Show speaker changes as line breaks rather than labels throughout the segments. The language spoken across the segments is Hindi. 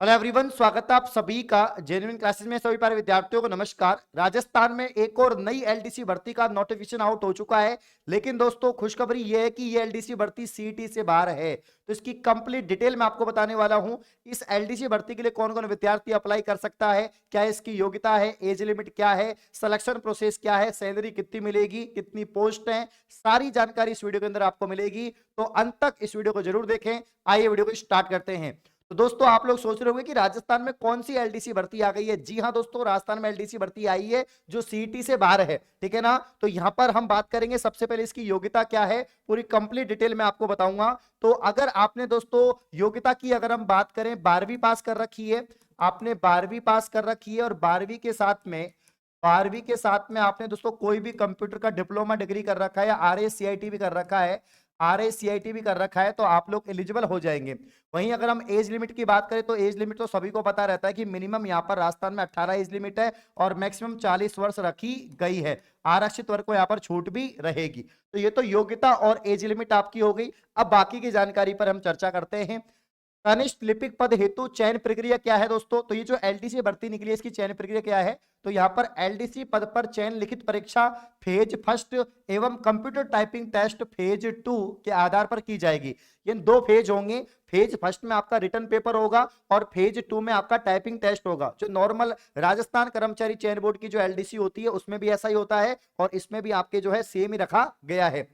हेलो एवरीवन, स्वागत है आप सभी का जेन्युइन क्लासेस में। सभी प्यारे विद्यार्थियों को नमस्कार। राजस्थान में एक और नई एलडीसी भर्ती का नोटिफिकेशन आउट हो चुका है, लेकिन दोस्तों खुशखबरी ये है कि ये एलडीसी भर्ती सीईटी से बाहर है। तो इसकी कंप्लीट डिटेल मैं आपको बताने वाला हूं। इस एलडीसी भर्ती के लिए कौन कौन विद्यार्थी अप्लाई कर सकता है, क्या इसकी योग्यता है, एज लिमिट क्या है, सिलेक्शन प्रोसेस क्या है, सैलरी कितनी मिलेगी, कितनी पोस्ट है, सारी जानकारी इस वीडियो के अंदर आपको मिलेगी। तो अंत तक इस वीडियो को जरूर देखें। आइए वीडियो को स्टार्ट करते हैं। तो दोस्तों आप लोग सोच रहे होंगे कि राजस्थान में कौन सी एलडीसी भर्ती आ गई है। जी हां दोस्तों, राजस्थान में एलडीसी भर्ती आई है जो सीईटी से बाहर है, ठीक है ना। तो यहां पर हम बात करेंगे सबसे पहले इसकी योग्यता क्या है, पूरी कंप्लीट डिटेल में आपको बताऊंगा। तो अगर आपने दोस्तों योग्यता की अगर हम बात करें, 12वीं पास कर रखी है, आपने 12वीं पास कर रखी है और 12वीं के साथ में आपने दोस्तों कोई भी कंप्यूटर का डिप्लोमा डिग्री कर रखा है या आरएसीआईटी भी कर रखा है, आरएसीआईटी भी कर रखा है, तो आप लोग एलिजिबल हो जाएंगे। वहीं अगर हम एज लिमिट की बात करें तो एज लिमिट तो सभी को पता रहता है कि मिनिमम यहाँ पर राजस्थान में 18 एज लिमिट है और मैक्सिमम 40 वर्ष रखी गई है। आरक्षित वर्ग को यहाँ पर छूट भी रहेगी। तो ये तो योग्यता और एज लिमिट आपकी हो गई। अब बाकी की जानकारी पर हम चर्चा करते हैं। कनिष्ठ लिपिक पद हेतु चयन प्रक्रिया क्या है दोस्तों। तो ये जो एलडीसी भर्ती निकली है इसकी चयन प्रक्रिया क्या है। तो यहाँ पर एलडीसी पद पर चयन लिखित परीक्षा फेज फर्स्ट एवं कंप्यूटर टाइपिंग टेस्ट फेज 2 के आधार पर की जाएगी। ये दो फेज होंगे। फेज फर्स्ट में आपका रिटर्न पेपर होगा और फेज 2 में आपका टाइपिंग टेस्ट होगा। जो नॉर्मल राजस्थान कर्मचारी चयन बोर्ड की जो एलडीसी होती है उसमें भी ऐसा ही होता है और इसमें भी आपके जो है सेम ही रखा गया है।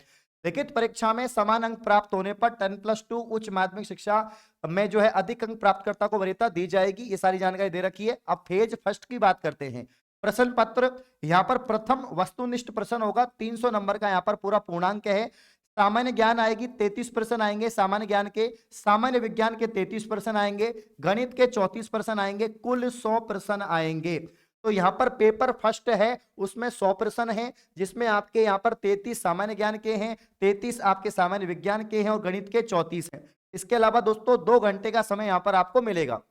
लिखित परीक्षा में समान अंक प्राप्त होने पर 10+2 उच्च माध्यमिक शिक्षा में जो है अधिक अंक प्राप्तकर्ता को वरीयता दी जाएगी। ये सारी जानकारी दे रखी है। अब फेज फर्स्ट की बात करते हैं। प्रश्न पत्र यहाँ पर प्रथम वस्तुनिष्ठ प्रश्न होगा, 300 नंबर का यहाँ पर पूरा पूर्णांक है। सामान्य ज्ञान आएगी, 33 प्रश्न आएंगे सामान्य ज्ञान के। सामान्य विज्ञान के 33 प्रश्न आएंगे। गणित के 34 प्रश्न आएंगे। कुल 100 प्रश्न आएंगे। तो यहाँ पर पेपर फर्स्ट है, उसमें 100 प्रश्न है, जिसमें आपके यहाँ पर 33 सामान्य ज्ञान के हैं, 33 आपके सामान्य विज्ञान के हैं और गणित के 34 हैं। इसके अलावा दोस्तों 2 घंटे का समय यहाँ पर आपको मिलेगा।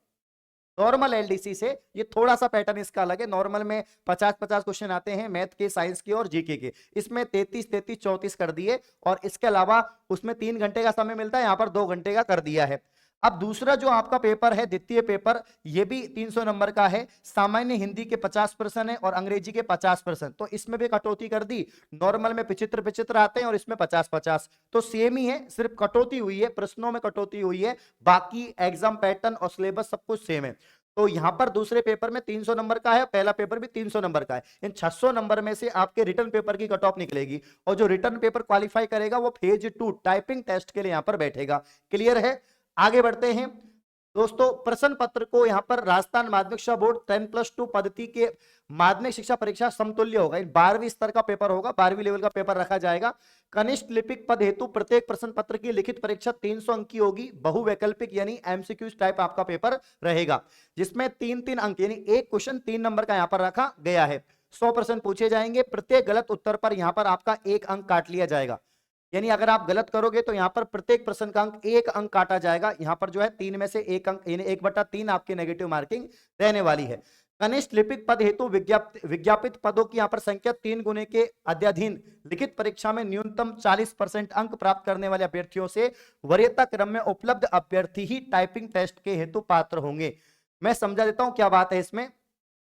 नॉर्मल एलडीसी से ये थोड़ा सा पैटर्न इसका अलग है। नॉर्मल में 50-50 क्वेश्चन आते हैं मैथ के, साइंस के और जीके के। इसमें 33-33-34 कर दिए और इसके अलावा उसमें 3 घंटे का समय मिलता है, यहाँ पर 2 घंटे का कर दिया है। अब दूसरा जो आपका पेपर है, द्वितीय पेपर, ये भी 300 नंबर का है। सामान्य हिंदी के 50 प्रश्न है और अंग्रेजी के 50 प्रश्न। तो इसमें भी कटौती कर दी। नॉर्मल में 75-75 आते हैं और इसमें 50-50। तो सेम ही है, सिर्फ कटौती हुई है, प्रश्नों में कटौती हुई है, बाकी एग्जाम पैटर्न और सिलेबस सब कुछ सेम है। तो यहां पर दूसरे पेपर में 300 नंबर का है, पहला पेपर भी 300 नंबर का है। इन 600 नंबर में से आपके रिटर्न पेपर की कट ऑफ निकलेगी और जो रिटर्न पेपर क्वालिफाई करेगा वो फेज 2 टाइपिंग टेस्ट के लिए यहां पर बैठेगा। क्लियर है। आगे बढ़ते हैं दोस्तों। प्रश्न पत्र को यहां पर राजस्थान माध्यमिक शिक्षा बोर्ड 10+2 पद्धति के माध्यमिक शिक्षा परीक्षा समतुल्य होगा। 12वीं स्तर का पेपर होगा, 12वीं लेवल का पेपर रखा जाएगा। कनिष्ठ लिपिक पद हेतु प्रत्येक प्रश्न पत्र की लिखित परीक्षा 300 अंक की होगी। बहुवैकल्पिक यानी एमसीक्यू टाइप आपका पेपर रहेगा, जिसमें 3-3 अंक यानी एक क्वेश्चन 3 नंबर का यहां पर रखा गया है। 100 प्रश्न पूछे जाएंगे। प्रत्येक गलत उत्तर पर यहां पर आपका 1 अंक काट लिया जाएगा। यानी अगर आप गलत करोगे तो यहां पर प्रत्येक प्रश्न का अंक 1 अंक काटा जाएगा। यहां पर जो है 3 में से 1 अंक यानी 1/3 आपकी नेगेटिव मार्किंग रहने वाली है। कनिष्ठ लिपिक पद हेतु विज्ञापित पदों की यहां पर संख्या 3 गुने के अध्ययन लिखित परीक्षा में न्यूनतम 40% अंक प्राप्त करने वाले अभ्यर्थियों से वरीयता क्रम में उपलब्ध अभ्यर्थी ही टाइपिंग टेस्ट के हेतु पात्र होंगे। मैं समझा देता हूं क्या बात है इसमें।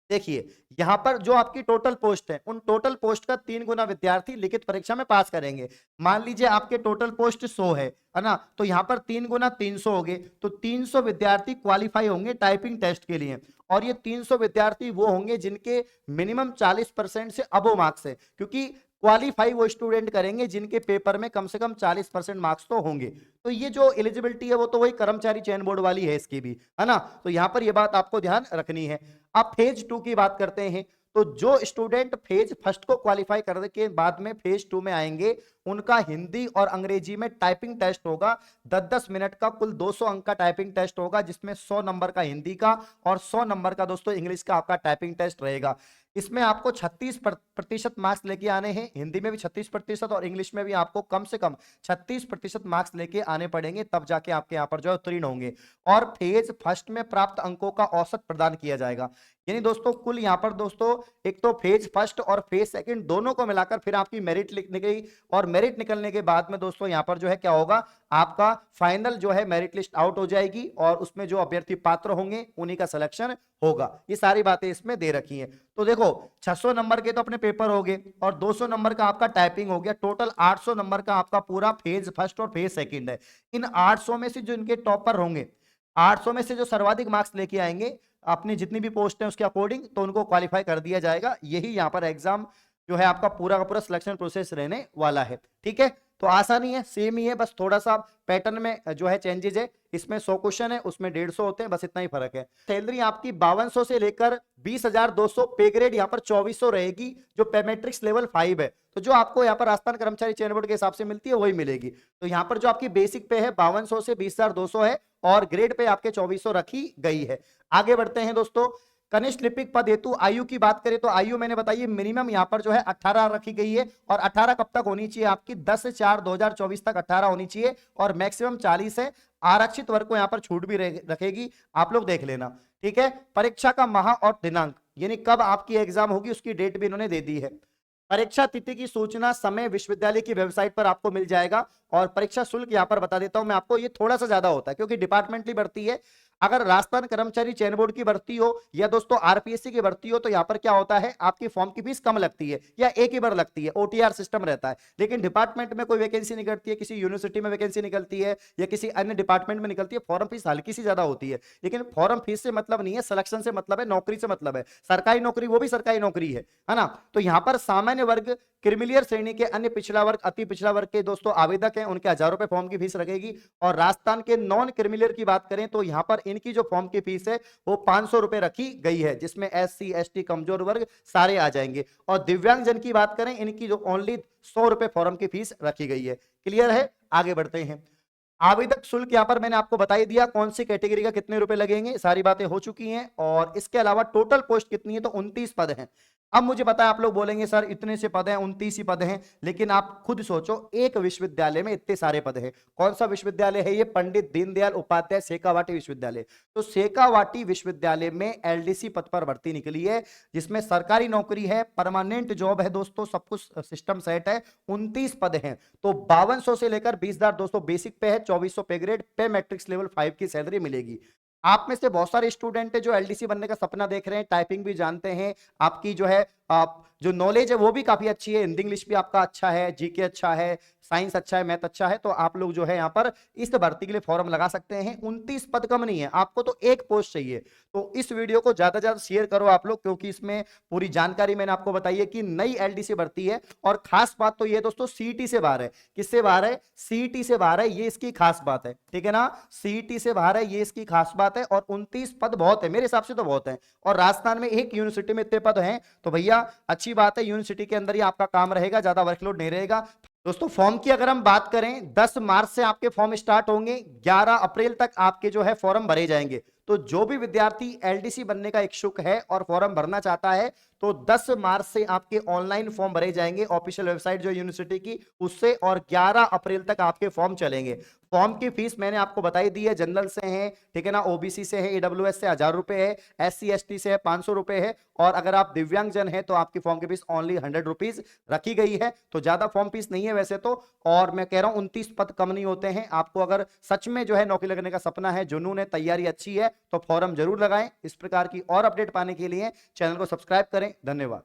देखिए यहां पर जो आपकी टोटल पोस्ट है, उन टोटल पोस्ट का 3 गुना विद्यार्थी लिखित परीक्षा में पास करेंगे। मान लीजिए आपके टोटल पोस्ट 100 है ना, तो यहां पर 3 गुना 300 हो गए, तो 300 विद्यार्थी क्वालिफाई होंगे टाइपिंग टेस्ट के लिए। और ये 300 विद्यार्थी वो होंगे जिनके मिनिमम 40% से अबो मार्क्स है, क्योंकि क्वालिफाई वो स्टूडेंट करेंगे जिनके पेपर में कम से कम 40% मार्क्स तो होंगे। तो ये जो एलिजिबिलिटी है वो तो वही कर्मचारी चयन बोर्ड वाली है इसकी भी, है ना। तो यहां पर ये बात आपको ध्यान रखनी है। अब फेज 2 की बात करते हैं। तो जो स्टूडेंट फेज फर्स्ट को क्वालिफाई करने के बाद में फेज 2 में आएंगे, उनका हिंदी और अंग्रेजी में टाइपिंग टेस्ट होगा। 10-10 मिनट का कुल 200 अंक का टाइपिंग टेस्ट होगा, जिसमें 100 नंबर का हिंदी का और 100 नंबर का दोस्तों इंग्लिश का आपका टाइपिंग टेस्ट रहेगा। इसमें आपको 36% मार्क्स लेके आने हैं। हिंदी में भी 36% और इंग्लिश में भी आपको कम से कम 36% मार्क्स लेके आने पड़ेंगे, तब जाके आपके यहाँ पर जो है उत्तीर्ण होंगे। और फेज फर्स्ट में प्राप्त अंकों का औसत प्रदान किया जाएगा। यानी दोस्तों कुल यहाँ पर दोस्तों एक तो फेज फर्स्ट और फेज सेकंड दोनों को मिलाकर फिर आपकी मेरिट लिखने गई और मेरिट निकलने के बाद में दोस्तों यहाँ पर जो है क्या होगा, आपका फाइनल जो है मेरिट लिस्ट आउट हो जाएगी और उसमें जो अभ्यर्थी पात्र होंगे उन्हीं का सिलेक्शन होगा। ये सारी बातें इसमें दे रखी हैं। तो देखो 600 नंबर के तो अपने पेपर हो गए और 200 नंबर का आपका टाइपिंग हो गया, टोटल 800 नंबर का आपका पूरा फेज फर्स्ट और फेज सेकंड है। इन 800 में से जो इनके टॉपर होंगे, 800 में से जो सर्वाधिक मार्क्स लेके आएंगे अपनी जितनी भी पोस्ट है उसके अकॉर्डिंग, तो उनको क्वालिफाई कर दिया जाएगा। यही यहाँ पर एग्जाम जो है आपका पूरा का पूरा सिलेक्शन प्रोसेस रहने वाला है। ठीक है, तो आसानी है, सेम ही है, बस थोड़ा सा पैटर्न में जो है चेंजेस है। इसमें 100 क्वेश्चन है, उसमें 150 होते हैं, बस इतना ही फर्क है। सैलरी आपकी 5200 से लेकर 20,200, पे ग्रेड यहाँ पर 2400 रहेगी, जो पे मैट्रिक्स लेवल 5 है। तो जो आपको यहाँ पर राजस्थान कर्मचारी चयन बोर्ड के हिसाब से मिलती है वही मिलेगी। तो यहाँ पर जो आपकी बेसिक पे है 5200 से 20,200 है और ग्रेड पे आपके 2400 रखी गई है। आगे बढ़ते हैं दोस्तों, कनिष्ठ लिपिक पद हेतु आयु की बात करें तो आयु मैंने बताई मिनिमम यहाँ पर जो है 18 रखी गई है। और 18 कब तक होनी चाहिए आपकी, 10/4/2024 तक 18 होनी चाहिए और मैक्सिमम 40 है। आरक्षित वर्ग को यहाँ पर छूट भी रखेगी, आप लोग देख लेना। ठीक है, परीक्षा का माह और दिनांक यानी कब आपकी एग्जाम होगी उसकी डेट भी इन्होंने दे दी है। परीक्षा तिथि की सूचना समय विश्वविद्यालय की वेबसाइट पर आपको मिल जाएगा। और परीक्षा शुल्क यहां पर बता देता हूं मैं आपको, ये थोड़ा सा ज्यादा होता है क्योंकि डिपार्टमेंटली भर्ती है। अगर राजस्थान कर्मचारी चयन बोर्ड की भर्ती हो या दोस्तों आरपीएससी की भर्ती हो तो यहाँ पर क्या होता है, आपकी फॉर्म की फीस कम लगती है या एक ही बार लगती है, ओटीआर सिस्टम रहता है। लेकिन डिपार्टमेंट में कोई वैकेंसी निकलती है, किसी यूनिवर्सिटी में वैकेंसी निकलती है या किसी अन्य डिपार्टमेंट में निकलती है, फॉर्म फीस हल्की सी ज्यादा होती है। लेकिन फॉर्म फीस से मतलब नहीं है, सिलेक्शन से मतलब है, नौकरी से मतलब है। सरकारी नौकरी वो भी सरकारी नौकरी है ना। तो यहाँ पर सामान्य वर्ग, क्रिमिलियर श्रेणी के, अन्य पिछड़ा वर्ग, अति पिछड़ा वर्ग के दोस्तों आवेदक हैं, उनके 1000 रुपए फॉर्म की फीस लगेगी। और राजस्थान के नॉन क्रिमिलियर की बात करें तो यहाँ पर इनकी जो फॉर्म की फीस है वो 500 रुपए रखी गई है, जिसमें एससी एसटी कमजोर वर्ग सारे आ जाएंगे। और दिव्यांग जन की बात करें, इनकी जो ओनली 100 रुपए फॉर्म की फीस रखी गई है। क्लियर है, आगे बढ़ते हैं। आवेदक शुल्क यहां पर मैंने आपको बता ही दिया, कौन सी कैटेगरी का कितने रुपए लगेंगे, सारी बातें हो चुकी हैं। और इसके अलावा टोटल पोस्ट कितनी है, तो 29 पद हैं। अब मुझे पता है आप लोग बोलेंगे सर इतने से पद हैं, 29 ही पद हैं, लेकिन आप खुद सोचो एक विश्वविद्यालय में इतने सारे पद हैं। कौन सा विश्वविद्यालय है ये, पंडित दीनदयाल उपाध्याय शेखावाटी विश्वविद्यालय। तो शेखावाटी विश्वविद्यालय में एलडीसी पद पर भर्ती निकली है, जिसमें सरकारी नौकरी है, परमानेंट जॉब है दोस्तों, सब कुछ सिस्टम सेट है। 29 पद हैं, तो 5200 से लेकर 20,200 बेसिक पे है, 2400 पे ग्रेड पे, मैट्रिक्स लेवल 5 की सैलरी मिलेगी। आप में से बहुत सारे स्टूडेंट है जो एलडीसी बनने का सपना देख रहे हैं, टाइपिंग भी जानते हैं, आपकी जो है आप जो नॉलेज है वो भी काफी अच्छी है, हिंदी इंग्लिश भी आपका अच्छा है, जीके अच्छा है, साइंस अच्छा है, मैथ अच्छा है, तो आप लोग जो है यहाँ पर इस भर्ती के लिए फॉर्म लगा सकते हैं। 29 पद कम नहीं है, आपको तो एक पोस्ट चाहिए। तो इस वीडियो को ज्यादा से ज्यादा शेयर करो आप लोग, क्योंकि इसमें पूरी जानकारी मैंने आपको बताई है कि नई एलडीसी भर्ती है। और खास बात तो ये दोस्तों सीईटी से बाहर है। किससे बाहर है, सीईटी से बाहर है, ये इसकी खास बात है। ठीक है ना, सीईटी से बाहर है, ये इसकी खास बात है। और 29 पद बहुत है, मेरे हिसाब से तो बहुत है। और राजस्थान में एक यूनिवर्सिटी में इतने पद हैं, तो भैया अच्छी बात है, यूनिवर्सिटी के अंदर ही आपका काम रहेगा, ज्यादा वर्कलोड नहीं रहेगा। दोस्तों फॉर्म की अगर हम बात करें, 10 मार्च से आपके फॉर्म स्टार्ट होंगे, 11 अप्रैल तक आपके जो है फॉर्म भरे जाएंगे। तो जो भी विद्यार्थी एलडीसी बनने का इच्छुक है और फॉर्म भरना चाहता है, तो 10 मार्च से आपके ऑनलाइन फॉर्म भरे जाएंगे ऑफिशियल वेबसाइट जो यूनिवर्सिटी की उससे, और 11 अप्रैल तक आपके फॉर्म चलेंगे। फॉर्म की फीस मैंने आपको बताई दी है, जनरल से है, ठीक है ना, ओबीसी से है, ईडब्ल्यूएस से 1000 रुपए है, एससी एसटी से है 500 रुपए है, और अगर आप दिव्यांग जन है तो आपकी फॉर्म की फीस ओनली 100 रुपीज रखी गई है। तो ज्यादा फॉर्म फीस नहीं है वैसे तो। और मैं कह रहा हूं 29 पद कम नहीं होते हैं। आपको अगर सच में जो है नौकरी लगने का सपना है, जुनून है, तैयारी अच्छी है, तो फॉर्म जरूर लगाएं। इस प्रकार की और अपडेट पाने के लिए चैनल को सब्सक्राइब करें। धन्यवाद।